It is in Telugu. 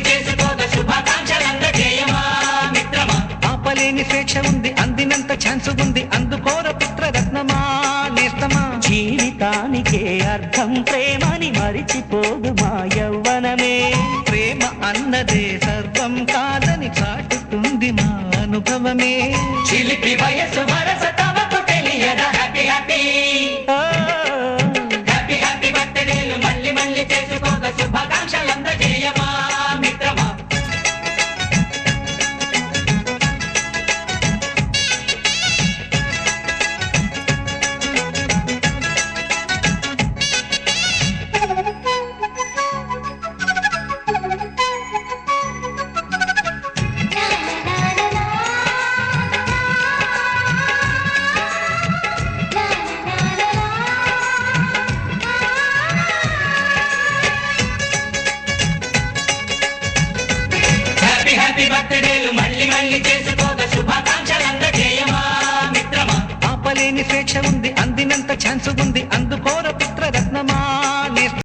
చేసుకోగా శుభాకాంక్షలందజేయమా మిత్రమా. ఆపలేని స్వేచ్ఛ ఉంది, అందినంత ఛాన్స్ ఉంది, అందుకోర పుత్రరత్నమా నేస్తమా. జీవితానికే అర్థం ప్రేమని మరిచిపోదు మా యవ్వనమే. ప్రేమ అన్నదే సర్వం కాదని చాటుతుంది మా అనుభవమే. చిలిపి వయసు వరస తమకు తెలియదా. హ్యాపీ హ్యాపీ హ్యాపీ హ్యాపీ బర్త్డేలు మళ్ళీ మళ్ళీ చేసుకోగా శుభాకాంక్షలందజేయమా మిత్రమా. హ్యాపీ బర్త్డేలు మళ్ళీ మళ్ళీ చేసుకోగా శుభాకాంక్షలందజేయమా మిత్రమా. ఆపలేని స్వేచ్ఛ ఉంది, అందినంత ఛాన్స్ ఉంది, అందుకోర పుత్రరత్నమా నేస్తమా.